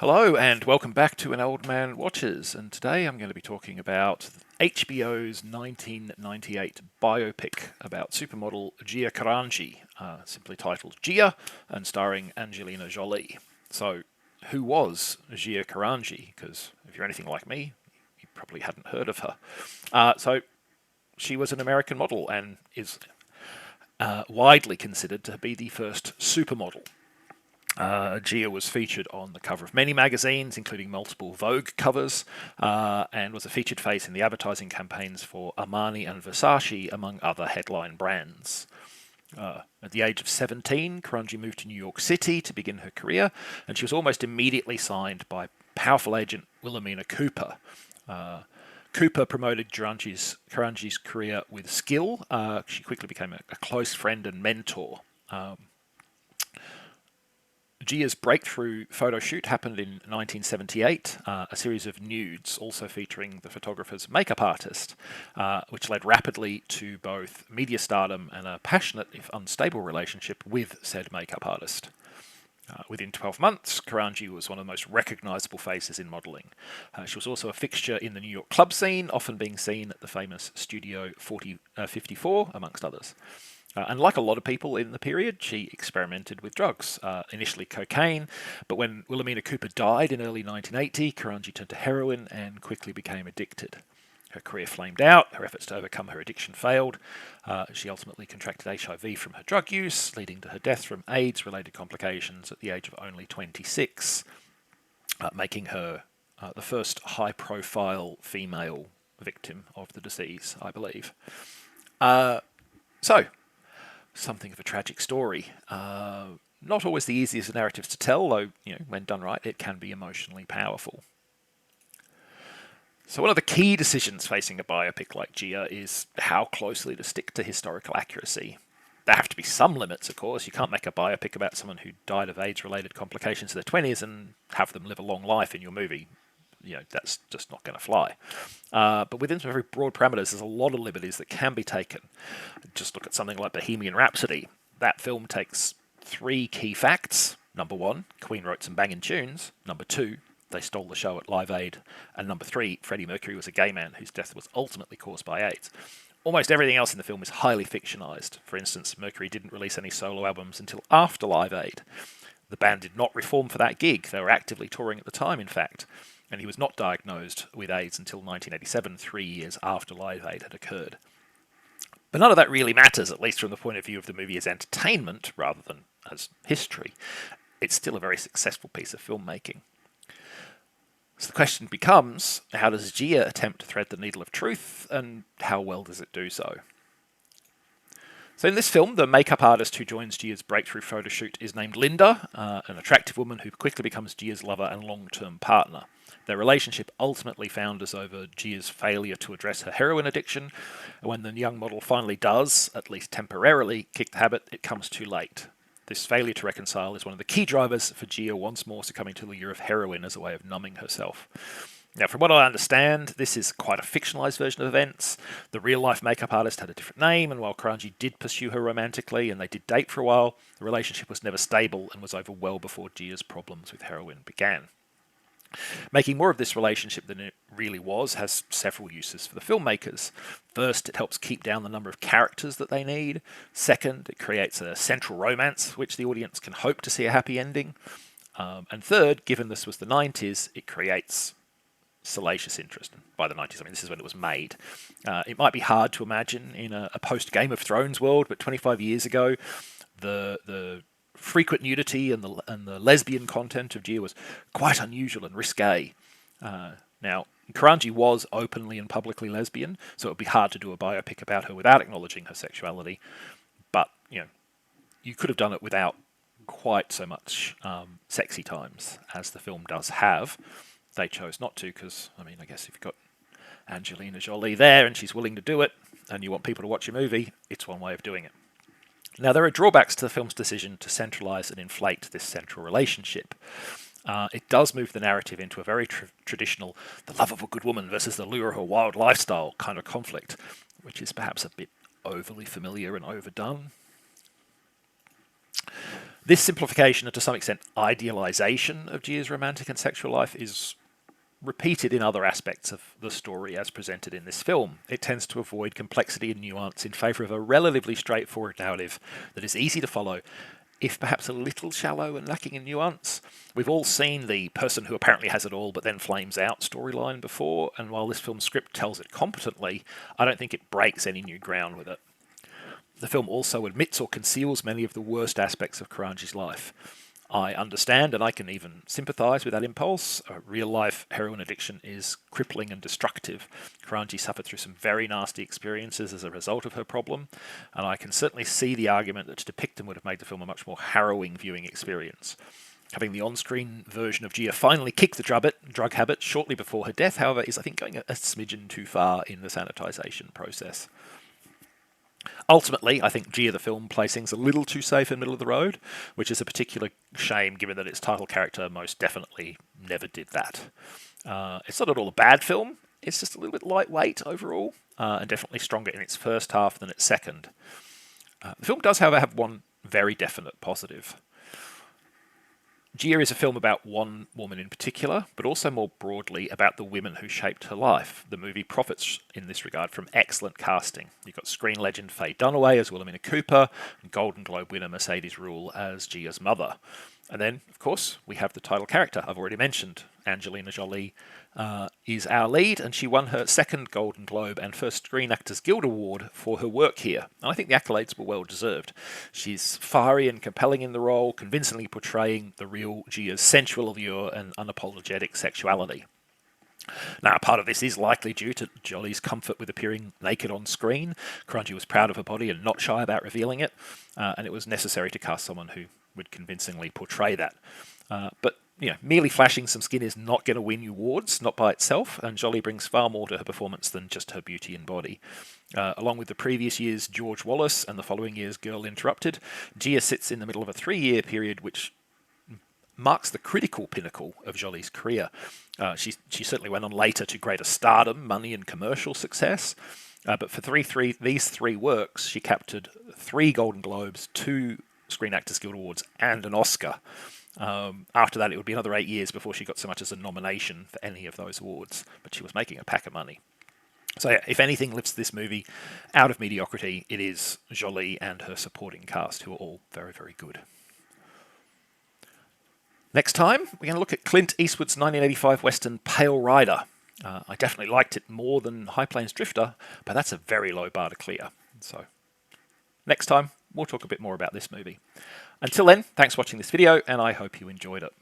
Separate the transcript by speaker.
Speaker 1: Hello and welcome back to An Old Man Watches, and today I'm going to be talking about HBO's 1998 biopic about supermodel Gia Karanji, simply titled Gia and starring Angelina Jolie. So, who was Gia Karanji? Because if you're anything like me, you probably hadn't heard of her. So, she was an American model and is widely considered to be the first supermodel. Gia was featured on the cover of many magazines, including multiple Vogue covers, and was a featured face in the advertising campaigns for Armani and Versace, among other headline brands. At the age of 17, Karanji moved to New York City to begin her career, and she was almost immediately signed by powerful agent Wilhelmina Cooper. Cooper promoted Karanji's career with skill. She quickly became a close friend and mentor. Gia's breakthrough photo shoot happened in 1978, a series of nudes, also featuring the photographer's makeup artist, which led rapidly to both media stardom and a passionate, if unstable, relationship with said makeup artist. Within 12 months, Karanji was one of the most recognisable faces in modelling. She was also a fixture in the New York club scene, often being seen at the famous Studio 54, amongst others. And like a lot of people in the period, she experimented with drugs, initially cocaine, but when Wilhelmina Cooper died in early 1980, Karanji turned to heroin and quickly became addicted. Her career flamed out, her efforts to overcome her addiction failed. She ultimately contracted HIV from her drug use, leading to her death from AIDS-related complications at the age of only 26, making her the first high-profile female victim of the disease, I believe. So, something of a tragic story. Not always the easiest narratives to tell, though, when done right, it can be emotionally powerful. So one of the key decisions facing a biopic like Gia is how closely to stick to historical accuracy. There have to be some limits, of course. You can't make a biopic about someone who died of AIDS-related complications in their 20s and have them live a long life in your movie. That's just not going to fly. But within some very broad parameters, there's a lot of liberties that can be taken. Just look at something like Bohemian Rhapsody. That film takes three key facts. Number one, Queen wrote some banging tunes. Number two, they stole the show at Live Aid. And number three, Freddie Mercury was a gay man whose death was ultimately caused by AIDS. Almost everything else in the film is highly fictionalised. For instance, Mercury didn't release any solo albums until after Live Aid. The band did not reform for that gig. They were actively touring at the time, in fact. And he was not diagnosed with AIDS until 1987, 3 years after Live Aid had occurred. But none of that really matters, at least from the point of view of the movie as entertainment rather than as history. It's still a very successful piece of filmmaking. So the question becomes, how does Gia attempt to thread the needle of truth, and how well does it do so? So in this film, the makeup artist who joins Gia's breakthrough photo shoot is named Linda, an attractive woman who quickly becomes Gia's lover and long-term partner. Their relationship ultimately founders over Gia's failure to address her heroin addiction. When the young model finally does, at least temporarily, kick the habit, it comes too late. This failure to reconcile is one of the key drivers for Gia once more succumbing to the lure of heroin as a way of numbing herself. Now, from what I understand, this is quite a fictionalised version of events. The real-life makeup artist had a different name, and while Karanji did pursue her romantically, and they did date for a while, the relationship was never stable and was over well before Gia's problems with heroin began. Making more of this relationship than it really was has several uses for the filmmakers. First, it helps keep down the number of characters that they need. Second, it creates a central romance, which the audience can hope to see a happy ending. And third, given this was the 90s, it creates salacious interest. By the 90s, I mean, this is when it was made. It might be hard to imagine in a post-Game of Thrones world, but 25 years ago, the frequent nudity and the lesbian content of Gia was quite unusual and risque. Now, Karanji was openly and publicly lesbian, so it would be hard to do a biopic about her without acknowledging her sexuality. But, you could have done it without quite so much sexy times as the film does have. They chose not to because, I guess if you've got Angelina Jolie there and she's willing to do it and you want people to watch your movie, it's one way of doing it. Now, there are drawbacks to the film's decision to centralise and inflate this central relationship. It does move the narrative into a very traditional, the love of a good woman versus the lure of a wild lifestyle kind of conflict, which is perhaps a bit overly familiar and overdone. This simplification and to some extent idealization of Gia's romantic and sexual life is repeated in other aspects of the story as presented in this film. It tends to avoid complexity and nuance in favour of a relatively straightforward narrative that is easy to follow, if perhaps a little shallow and lacking in nuance. We've all seen the person who apparently has it all but then flames out storyline before, and while this film's script tells it competently, I don't think it breaks any new ground with it. The film also admits or conceals many of the worst aspects of Karanji's life. I understand and I can even sympathise with that impulse. Real-life heroin addiction is crippling and destructive. Karanji suffered through some very nasty experiences as a result of her problem, and I can certainly see the argument that to depict them would have made the film a much more harrowing viewing experience. Having the on-screen version of Gia finally kick the drug habit shortly before her death, however, is I think going a smidgen too far in the sanitisation process. Ultimately, I think Gia the film plays things a little too safe in the middle of the road, which is a particular shame given that its title character most definitely never did that. It's not at all a bad film, it's just a little bit lightweight overall, and definitely stronger in its first half than its second. The film does, however, have one very definite positive. Gia is a film about one woman in particular, but also more broadly about the women who shaped her life. The movie profits in this regard from excellent casting. You've got screen legend Faye Dunaway as Wilhelmina Cooper, and Golden Globe winner Mercedes Ruehl as Gia's mother. And then, of course, we have the title character I've already mentioned. Angelina Jolie is our lead, and she won her second Golden Globe and first Screen Actors Guild Award for her work here. And I think the accolades were well deserved. She's fiery and compelling in the role, convincingly portraying the real Gia's sensual allure and unapologetic sexuality. Now, part of this is likely due to Jolie's comfort with appearing naked on screen. Karanji was proud of her body and not shy about revealing it, and it was necessary to cast someone who would convincingly portray that. But merely flashing some skin is not going to win you awards, not by itself, and Jolie brings far more to her performance than just her beauty and body. Along with the previous year's George Wallace and the following year's Girl Interrupted, Gia sits in the middle of a 3-year period which marks the critical pinnacle of Jolie's career. She certainly went on later to greater stardom, money and commercial success, but for these three works, she captured 3 Golden Globes, 2 Screen Actors Guild Awards, and an Oscar. After that, it would be another 8 years before she got so much as a nomination for any of those awards, but she was making a pack of money. So yeah, if anything lifts this movie out of mediocrity, it is Jolie and her supporting cast, who are all very, very good. Next time, we're going to look at Clint Eastwood's 1985 western Pale Rider. I definitely liked it more than High Plains Drifter, but that's a very low bar to clear. So next time, we'll talk a bit more about this movie. Until then, thanks for watching this video, and I hope you enjoyed it.